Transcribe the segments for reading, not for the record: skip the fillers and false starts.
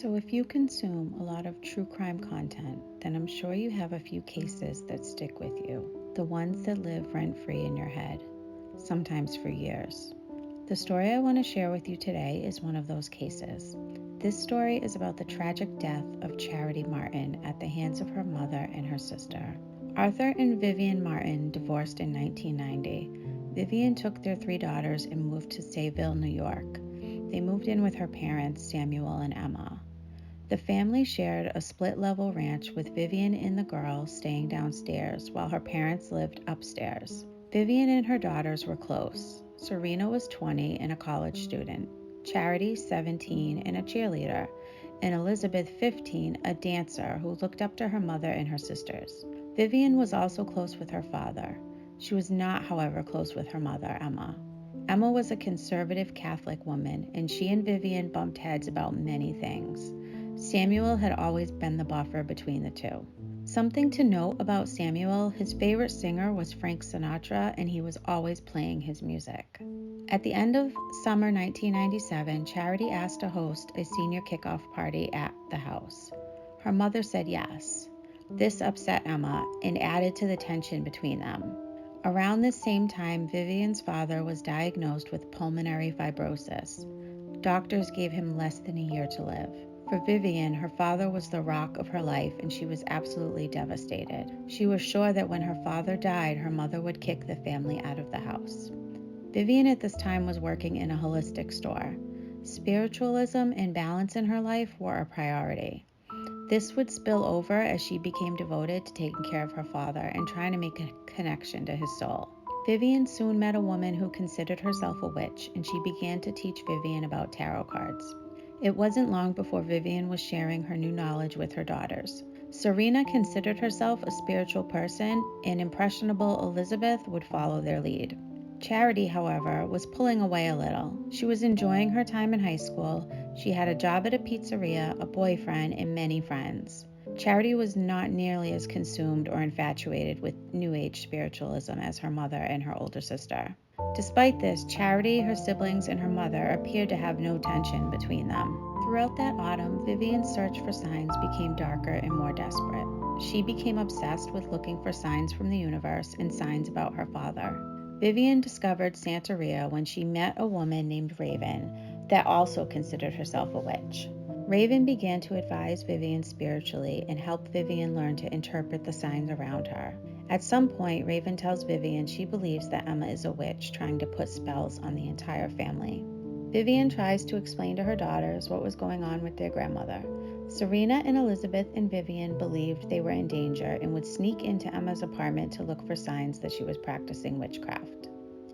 So if you consume a lot of true crime content, then I'm sure you have a few cases that stick with you, the ones that live rent-free in your head, sometimes for years. The story I want to share with you today is one of those cases. This story is about the tragic death of Charity Martin at the hands of her mother and her sister. Arthur and Vivian Martin divorced in 1990. Vivian took their 3 daughters and moved to Sayville, New York. They moved in with her parents, Samuel and Emma. The family shared a split-level ranch with Vivian and the girls staying downstairs while her parents lived upstairs. Vivian and her daughters were close. Serena was 20 and a college student, Charity 17 and a cheerleader, and Elizabeth 15, a dancer who looked up to her mother and her sisters. Vivian was also close with her father. She was not, however, close with her mother, Emma. Emma was a conservative Catholic woman, and she and Vivian bumped heads about many things. Samuel had always been the buffer between the two. Something to note about Samuel, his favorite singer was Frank Sinatra, and he was always playing his music. At the end of summer 1997, Charity asked to host a senior kickoff party at the house. Her mother said yes. This upset Emma and added to the tension between them. Around this same time, Vivian's father was diagnosed with pulmonary fibrosis. Doctors gave him less than a year to live. For Vivian, her father was the rock of her life, and she was absolutely devastated. She was sure that when her father died, her mother would kick the family out of the house. Vivian at this time was working in a holistic store. Spiritualism and balance in her life were a priority. This would spill over as she became devoted to taking care of her father and trying to make a connection to his soul. Vivian soon met a woman who considered herself a witch, and she began to teach Vivian about tarot cards. It wasn't long before Vivian was sharing her new knowledge with her daughters. Serena considered herself a spiritual person, and impressionable Elizabeth would follow their lead. Charity, however, was pulling away a little. She was enjoying her time in high school. She had a job at a pizzeria, a boyfriend, and many friends. Charity was not nearly as consumed or infatuated with New Age spiritualism as her mother and her older sister. Despite this, Charity, her siblings, and her mother appeared to have no tension between them. Throughout that autumn, Vivian's search for signs became darker and more desperate. She became obsessed with looking for signs from the universe and signs about her father. Vivian discovered Santeria when she met a woman named Raven that also considered herself a witch. Raven began to advise Vivian spiritually and help Vivian learn to interpret the signs around her. At some point, Raven tells Vivian she believes that Emma is a witch trying to put spells on the entire family. Vivian tries to explain to her daughters what was going on with their grandmother. Serena and Elizabeth and Vivian believed they were in danger and would sneak into Emma's apartment to look for signs that she was practicing witchcraft.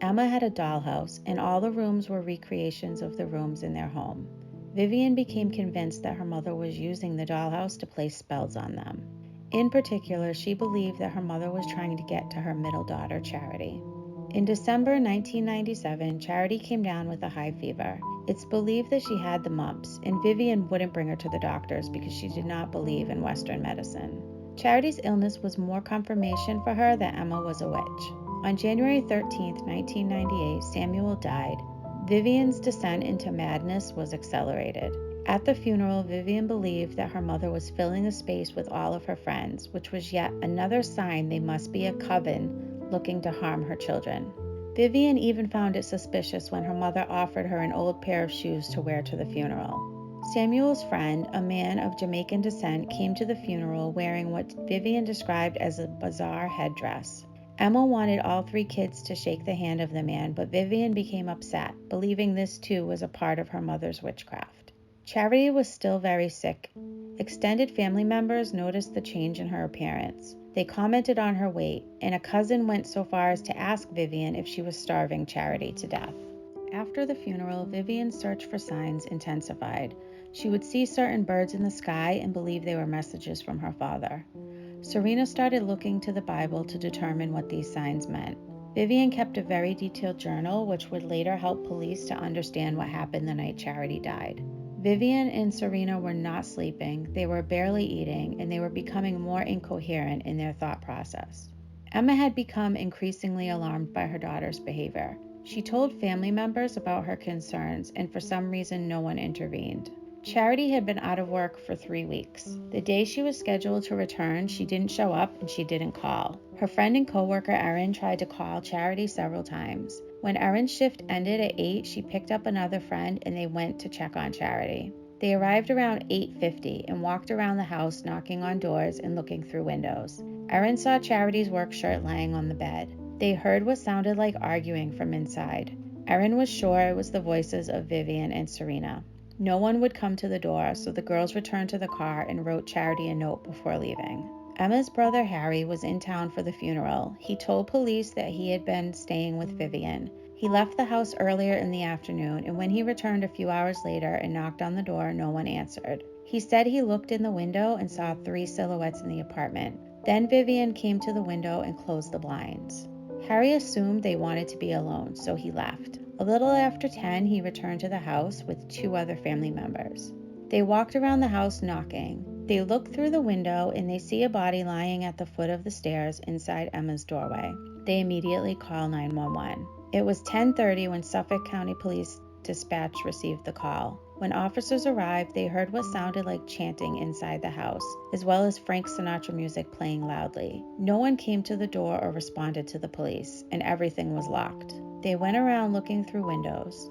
Emma had a dollhouse, and all the rooms were recreations of the rooms in their home. Vivian became convinced that her mother was using the dollhouse to place spells on them. In particular, she believed that her mother was trying to get to her middle daughter, Charity. In December 1997, Charity came down with a high fever. It's believed that she had the mumps, and Vivian wouldn't bring her to the doctors because she did not believe in Western medicine. Charity's illness was more confirmation for her that Emma was a witch. On January 13, 1998, Samuel died. Vivian's descent into madness was accelerated. At the funeral, Vivian believed that her mother was filling the space with all of her friends, which was yet another sign they must be a coven looking to harm her children. Vivian even found it suspicious when her mother offered her an old pair of shoes to wear to the funeral. Samuel's friend, a man of Jamaican descent, came to the funeral wearing what Vivian described as a bizarre headdress. Emma wanted all 3 kids to shake the hand of the man, but Vivian became upset, believing this too was a part of her mother's witchcraft. Charity was still very sick. Extended family members noticed the change in her appearance. They commented on her weight, and a cousin went so far as to ask Vivian if she was starving Charity to death. After the funeral, Vivian's search for signs intensified. She would see certain birds in the sky and believe they were messages from her father. Serena started looking to the Bible to determine what these signs meant. Vivian kept a very detailed journal, which would later help police to understand what happened the night Charity died. Vivian and Serena were not sleeping, they were barely eating, and they were becoming more incoherent in their thought process. Emma had become increasingly alarmed by her daughter's behavior. She told family members about her concerns, and for some reason no one intervened. Charity had been out of work for 3 weeks. The day she was scheduled to return, she didn't show up and she didn't call. Her friend and coworker Erin tried to call Charity several times. When Erin's shift ended at 8, she picked up another friend and they went to check on Charity. They arrived around 8:50 and walked around the house knocking on doors and looking through windows. Erin saw Charity's work shirt lying on the bed. They heard what sounded like arguing from inside. Erin was sure it was the voices of Vivian and Serena. No one would come to the door, so the girls returned to the car and wrote Charity a note before leaving. Emma's brother Harry was in town for the funeral. He told police that he had been staying with Vivian. He left the house earlier in the afternoon, and when he returned a few hours later and knocked on the door, no one answered. He said he looked in the window and saw 3 silhouettes in the apartment. Then Vivian came to the window and closed the blinds. Harry assumed they wanted to be alone, so he left. A little after 10, he returned to the house with 2 other family members. They walked around the house knocking. They look through the window and they see a body lying at the foot of the stairs inside Emma's doorway. They immediately call 911. It was 10:30 when Suffolk County Police Dispatch received the call. When officers arrived, they heard what sounded like chanting inside the house, as well as Frank Sinatra music playing loudly. No one came to the door or responded to the police, and everything was locked. They went around looking through windows.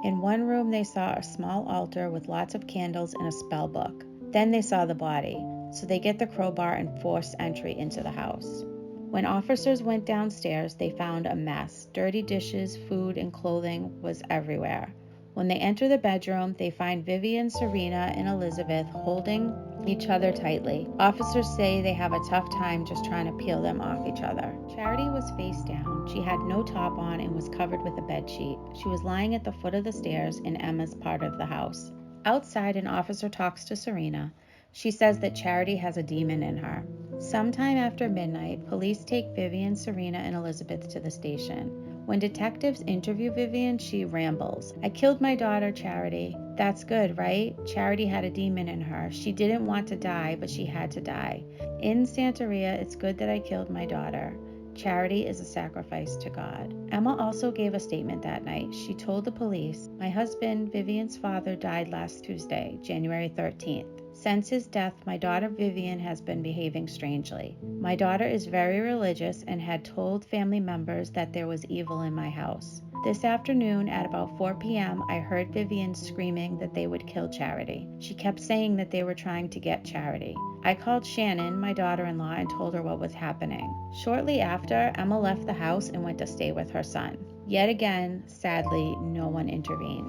In one room, they saw a small altar with lots of candles and a spell book. Then they saw the body, so they get the crowbar and force entry into the house. When officers went downstairs, they found a mess. Dirty dishes, food, and clothing was everywhere. When they enter the bedroom, they find Vivian, Serena, and Elizabeth holding each other tightly. Officers say they have a tough time just trying to peel them off each other. Charity was face down. She had no top on and was covered with a bedsheet. She was lying at the foot of the stairs in Emma's part of the house. Outside, an officer talks to Serena. She says that Charity has a demon in her. Sometime after midnight, police take Vivian, Serena, and Elizabeth to the station. When detectives interview Vivian, she rambles. "I killed my daughter, Charity." "That's good, right? Charity had a demon in her. She didn't want to die, but she had to die. In Santeria, it's good that I killed my daughter. Charity is a sacrifice to God." Emma also gave a statement that night. She told the police, "My husband, Vivian's father, died last Tuesday, January 13th. Since his death, my daughter Vivian has been behaving strangely. My daughter is very religious and had told family members that there was evil in my house. This afternoon at about 4 p.m., I heard Vivian screaming that they would kill Charity. She kept saying that they were trying to get Charity. I called Shannon, my daughter-in-law, and told her what was happening. Shortly after, Emma left the house and went to stay with her son. Yet again, sadly, no one intervened.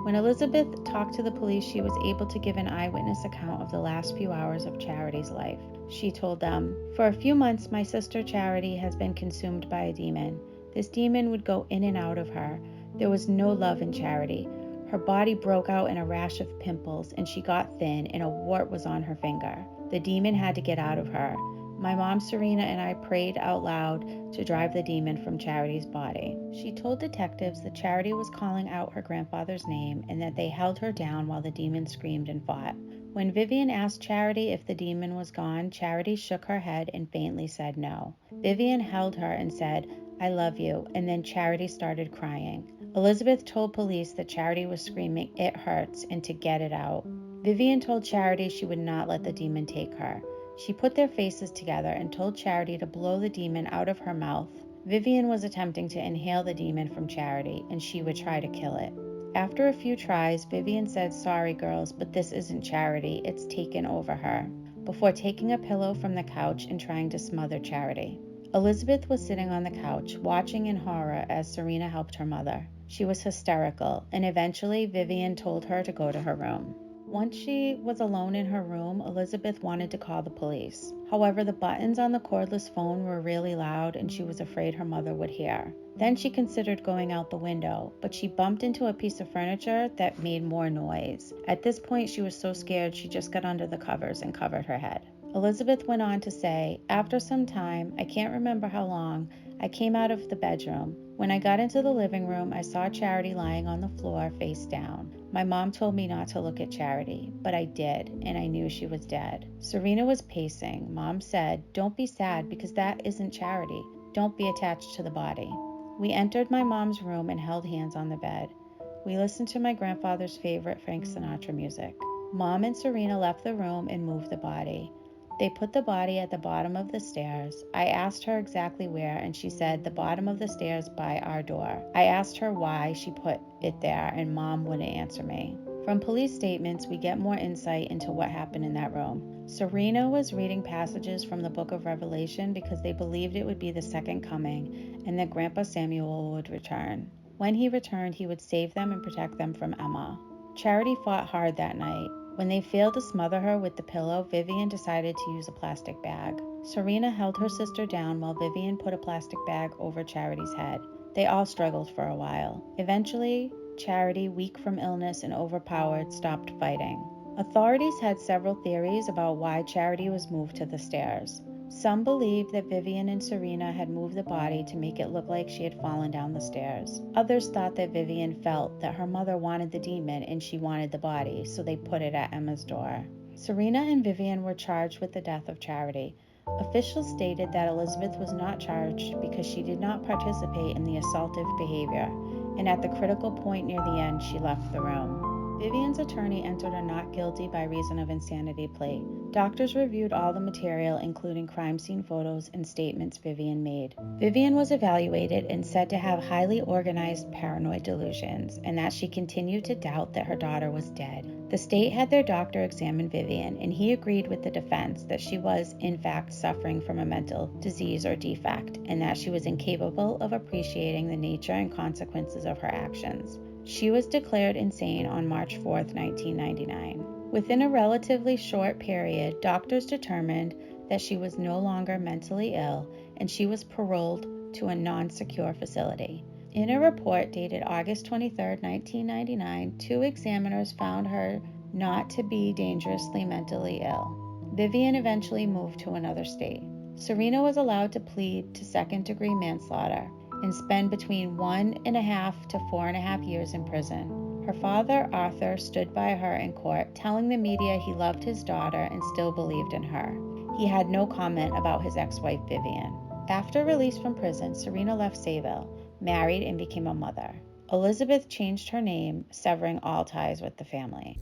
When Elizabeth talked to the police, she was able to give an eyewitness account of the last few hours of Charity's life. She told them, "For a few months, my sister Charity has been consumed by a demon. This demon would go in and out of her. There was no love in Charity. Her body broke out in a rash of pimples, and she got thin, and a wart was on her finger. The demon had to get out of her. My mom, Serena, and I prayed out loud to drive the demon from Charity's body." She told detectives that Charity was calling out her grandfather's name and that they held her down while the demon screamed and fought. When Vivian asked Charity if the demon was gone, Charity shook her head and faintly said no. Vivian held her and said, "I love you," and then Charity started crying. Elizabeth told police that Charity was screaming, "It hurts," and to get it out. Vivian told Charity she would not let the demon take her. She put their faces together and told Charity to blow the demon out of her mouth. Vivian was attempting to inhale the demon from Charity, and she would try to kill it. After a few tries, Vivian said, "Sorry, girls, but this isn't Charity. It's taken over her," before taking a pillow from the couch and trying to smother Charity. Elizabeth was sitting on the couch, watching in horror as Serena helped her mother. She was hysterical, and eventually Vivian told her to go to her room. Once she was alone in her room, Elizabeth wanted to call the police. However, the buttons on the cordless phone were really loud and she was afraid her mother would hear. Then she considered going out the window, but she bumped into a piece of furniture that made more noise. At this point, she was so scared she just got under the covers and covered her head. Elizabeth went on to say, "After some time, I can't remember how long, I came out of the bedroom. When I got into the living room, I saw Charity lying on the floor face down. My mom told me not to look at Charity, but I did, and I knew she was dead. Serena was pacing. Mom said, 'Don't be sad because that isn't Charity. Don't be attached to the body.' We entered my mom's room and held hands on the bed. We listened to my grandfather's favorite Frank Sinatra music. Mom and Serena left the room and moved the body. They put the body at the bottom of the stairs. I asked her exactly where, and she said the bottom of the stairs by our door. I asked her why she put it there, and Mom wouldn't answer me. From police statements, we get more insight into what happened in that room. Serena was reading passages from the book of Revelation because they believed it would be the second coming and that Grandpa Samuel would return. When he returned, he would save them and protect them from Emma. Charity fought hard that night. When they failed to smother her with the pillow, Vivian decided to use a plastic bag. Serena held her sister down while Vivian put a plastic bag over Charity's head. They all struggled for a while. Eventually, Charity, weak from illness and overpowered, stopped fighting. Authorities had several theories about why Charity was moved to the stairs. Some believed that Vivian and Serena had moved the body to make it look like she had fallen down the stairs. Others thought that Vivian felt that her mother wanted the demon and she wanted the body, so they put it at Emma's door. Serena and Vivian were charged with the death of Charity. Officials stated that Elizabeth was not charged because she did not participate in the assaultive behavior, and at the critical point near the end, she left the room. Vivian's attorney entered a not guilty by reason of insanity plea. Doctors reviewed all the material, including crime scene photos and statements Vivian made. Vivian was evaluated and said to have highly organized paranoid delusions, and that she continued to doubt that her daughter was dead. The state had their doctor examine Vivian, and he agreed with the defense that she was, in fact, suffering from a mental disease or defect, and that she was incapable of appreciating the nature and consequences of her actions. She was declared insane on March 4, 1999. Within a relatively short period, doctors determined that she was no longer mentally ill and she was paroled to a non-secure facility. In a report dated August 23, 1999, 2 examiners found her not to be dangerously mentally ill. Vivian eventually moved to another state. Serena was allowed to plead to second-degree manslaughter and spend between 1.5 to 4.5 years in prison. Her father, Arthur, stood by her in court, telling the media he loved his daughter and still believed in her. He had no comment about his ex-wife, Vivian. After release from prison, Serena left Sayville, married, and became a mother. Elizabeth changed her name, severing all ties with the family.